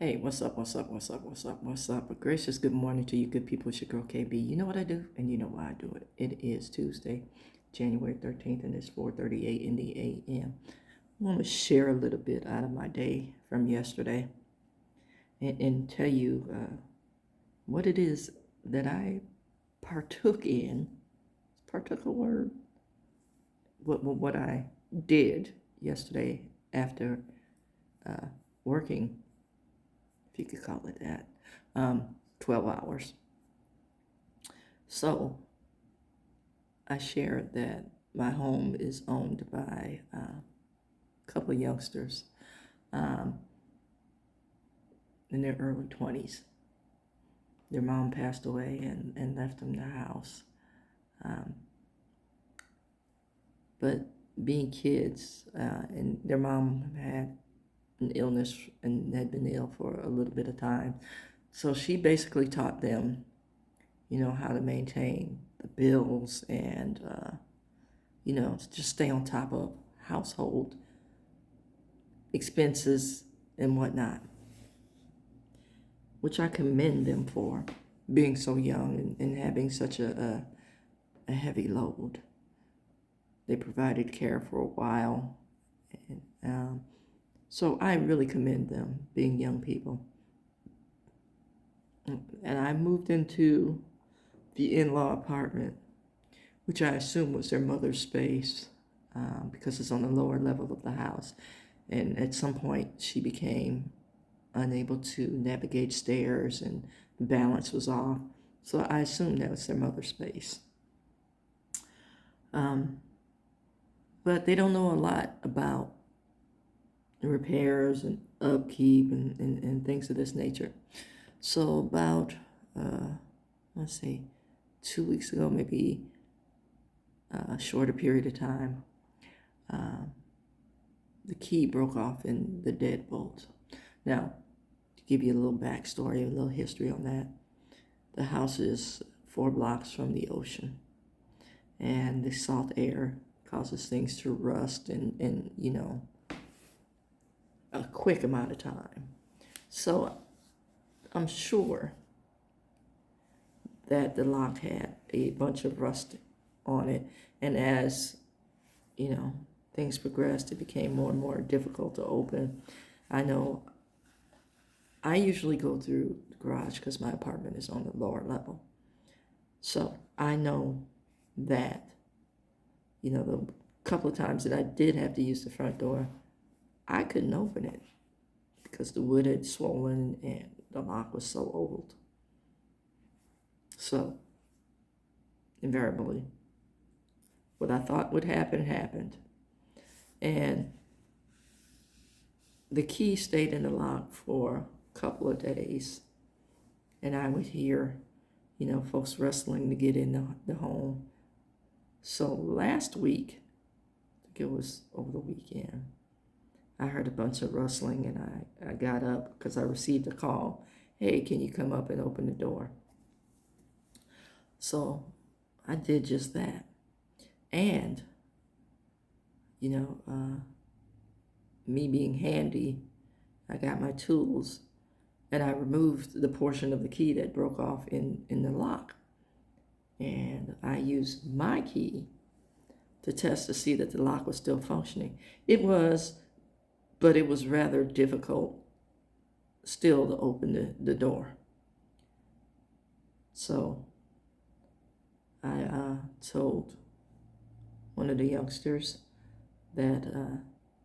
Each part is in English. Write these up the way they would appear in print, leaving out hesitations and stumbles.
Hey, what's up? What's up? What's up? What's up? What's up? A gracious good morning to you, good people. It's your girl KB. You know what I do, and you know why I do it. It is Tuesday, January 13th, and it's 4:38 in the a.m. I want to share a little bit out of my day from yesterday and tell you what it is that I partook in. Partook a word. What I did yesterday after working, if you could call it that, 12 hours. So I shared that my home is owned by a couple of youngsters um, in their early 20s. Their mom passed away and left them their house. Um, but being kids, and their mom had an illness and had been ill for a little bit of time. So she basically taught them, how to maintain the bills and, just stay on top of household expenses and whatnot, which I commend them for being so young and having such a heavy load. They provided care for a while. And, so I really commend them being young people. And I moved into the in-law apartment, which I assume was their mother's space because it's on the lower level of the house. And at some point, she became unable to navigate stairs and the balance was off. So I assumed that was their mother's space. Um, but they don't know a lot about repairs and upkeep and things of this nature. So about, let's see, 2 weeks ago, maybe a shorter period of time, the key broke off in the deadbolt. Now, to give you a little backstory, a little history on that, the house is 4 blocks from the ocean, and the salt air causes things to rust in a quick amount of time. So I'm sure that the lock had a bunch of rust on it, and as things progressed, it became more and more difficult to open. I know I usually go through the garage because my apartment is on the lower level. So I know that, the couple of times that I did have to use the front door, I couldn't open it because the wood had swollen and the lock was so old. So, invariably, what I thought would happen happened. And the key stayed in the lock for a couple of days. And I would hear, folks wrestling to get in the home. So last week, I think it was over the weekend, I heard a bunch of rustling and I got up because I received a call. Hey, can you come up and open the door? So I did just that. And, me being handy, I got my tools and I removed the portion of the key that broke off in the lock. And I used my key to test to see that the lock was still functioning. It was, but it was rather difficult still to open the door. So I told one of the youngsters that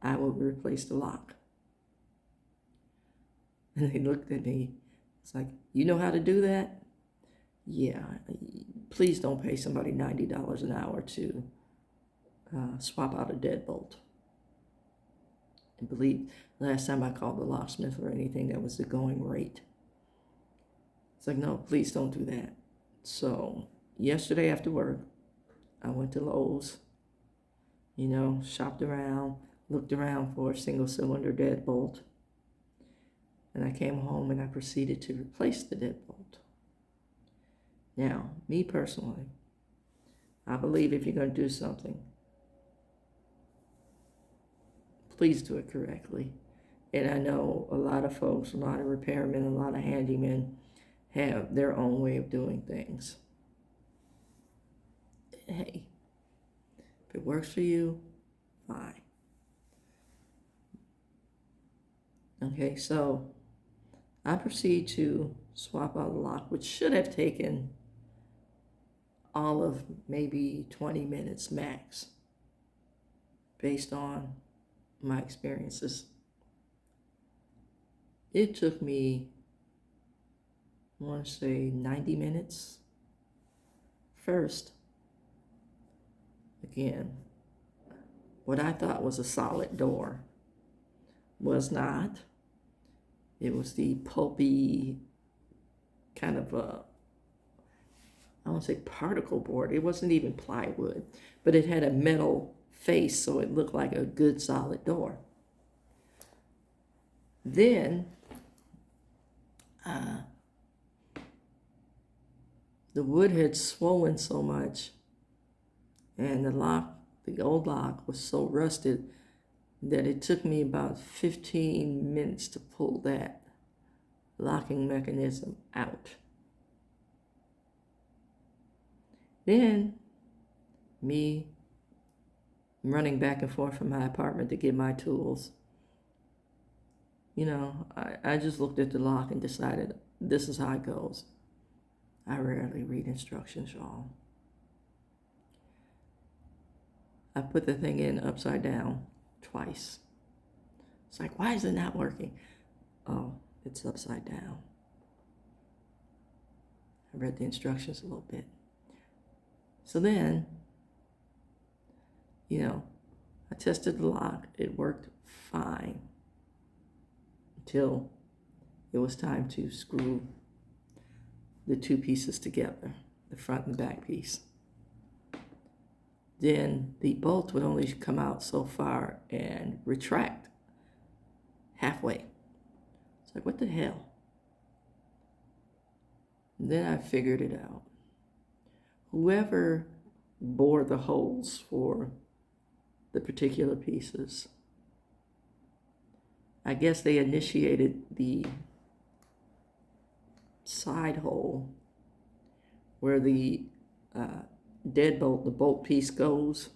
I would replace the lock. And they looked at me. It's like, you know how to do that? Yeah. Please don't pay somebody $90 an hour to swap out a deadbolt. And believe, last time I called the locksmith or anything, that was the going rate. It's like, no, please don't do that. So yesterday after work, I went to Lowe's, shopped around, looked around for a single cylinder deadbolt. And I came home and I proceeded to replace the deadbolt. Now, me personally, I believe if you're going to do something, please do it correctly. And I know a lot of folks, a lot of repairmen, a lot of handymen have their own way of doing things. Hey, if it works for you, fine. Okay, so I proceed to swap out the lock, which should have taken all of maybe 20 minutes max, based on my experiences. It took me, I want to say 90 minutes. First, again, what I thought was a solid door was not. It was the pulpy kind of I won't say particle board. It wasn't even plywood, but it had a metal face, so it looked like a good solid door. Then the wood had swollen so much, and the old lock was so rusted that it took me about 15 minutes to pull that locking mechanism out. Then me running back and forth from my apartment to get my tools. I just looked at the lock and decided this is how it goes. I rarely read instructions, y'all. I put the thing in upside down twice. It's like, why is it not working? Oh, it's upside down. I read the instructions a little bit. So then, I tested the lock. It worked fine until it was time to screw the two pieces together, the front and back piece. Then the bolt would only come out so far and retract halfway. It's like, what the hell? And then I figured it out. Whoever bored the holes for the particular pieces, I guess they initiated the side hole where the deadbolt, the bolt piece goes.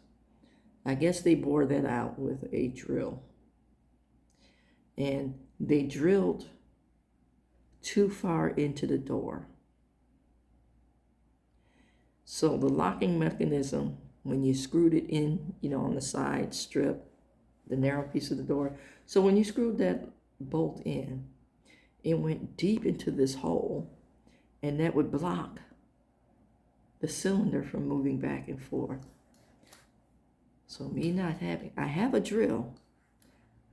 I guess they bored that out with a drill. And they drilled too far into the door. So the locking mechanism, when you screwed it in, on the side strip, the narrow piece of the door. So when you screwed that bolt in, it went deep into this hole, and that would block the cylinder from moving back and forth. So me not having, I have a drill,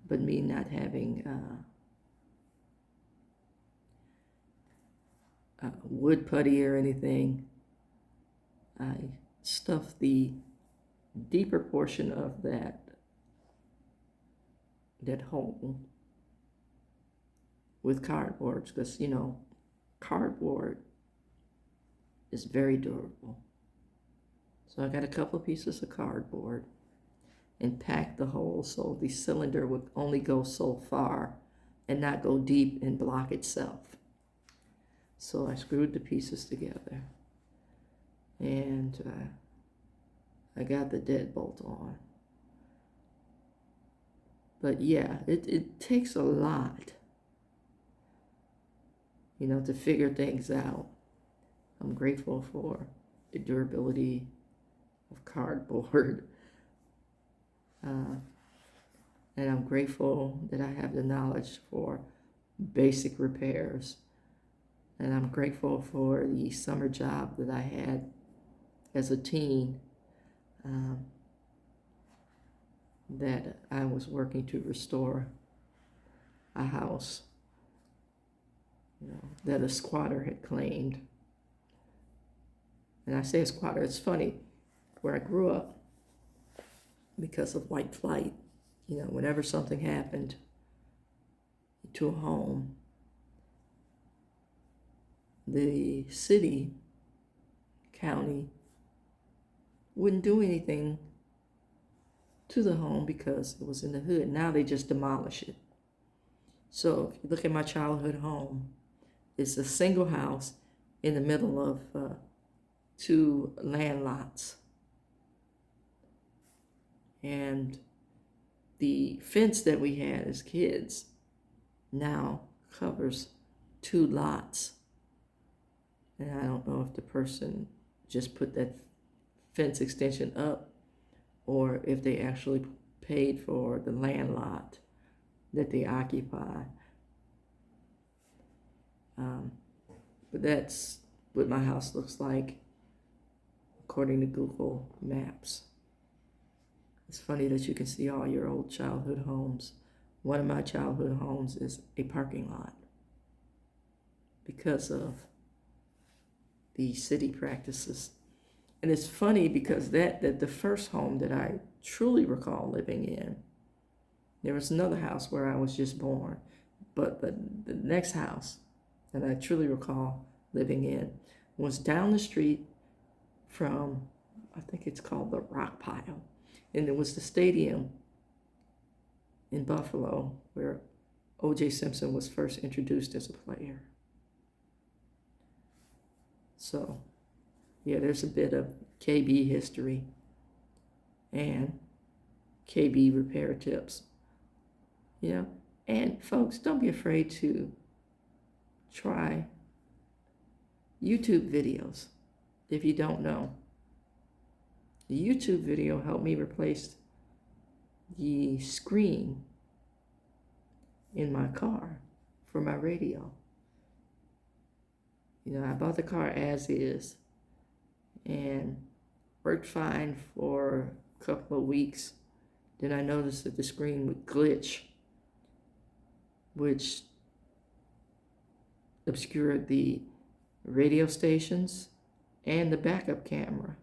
but me not having wood putty or anything, I stuffed the deeper portion of that hole with cardboard, because cardboard is very durable. So I got a couple of pieces of cardboard and packed the hole so the cylinder would only go so far and not go deep and block itself. So I screwed the pieces together, and I got the deadbolt on. But yeah, it takes a lot, to figure things out. I'm grateful for the durability of cardboard. And I'm grateful that I have the knowledge for basic repairs. And I'm grateful for the summer job that I had as a teen, that I was working to restore a house, that a squatter had claimed. And I say a squatter, it's funny, where I grew up, because of white flight, whenever something happened to a home, the city, county, wouldn't do anything to the home because it was in the hood. Now they just demolish it. So if you look at my childhood home, it's a single house in the middle of two land lots. And the fence that we had as kids now covers two lots. And I don't know if the person just put that fence extension up or if they actually paid for the land lot that they occupy. But that's what my house looks like according to Google Maps. It's funny that you can see all your old childhood homes. One of my childhood homes is a parking lot because of the city practices. And it's funny because that the first home that I truly recall living in, there was another house where I was just born, but the next house that I truly recall living in was down the street from, I think it's called the Rock Pile. And it was the stadium in Buffalo where O.J. Simpson was first introduced as a player. So, yeah, there's a bit of KB history and KB repair tips. You know, and folks, don't be afraid to try YouTube videos if you don't know. The YouTube video helped me replace the screen in my car for my radio. You know, I bought the car as is and worked fine for a couple of weeks. Then I noticed that the screen would glitch, which obscured the radio stations and the backup camera.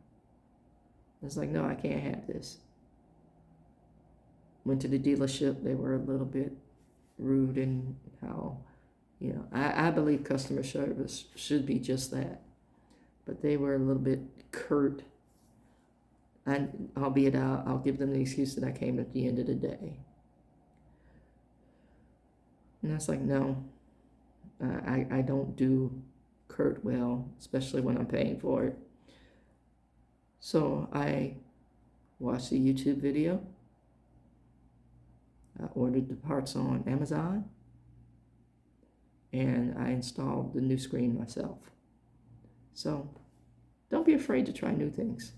It's like, no, I can't have this. Went to the dealership. They were a little bit rude in how, you know, I believe customer service should be just that. But they were a little bit curt. And albeit I'll give them the excuse that I came at the end of the day. And I was like, no, I don't do curt well, especially when I'm paying for it. So I watched the YouTube video. I ordered the parts on Amazon. And I installed the new screen myself. So don't be afraid to try new things.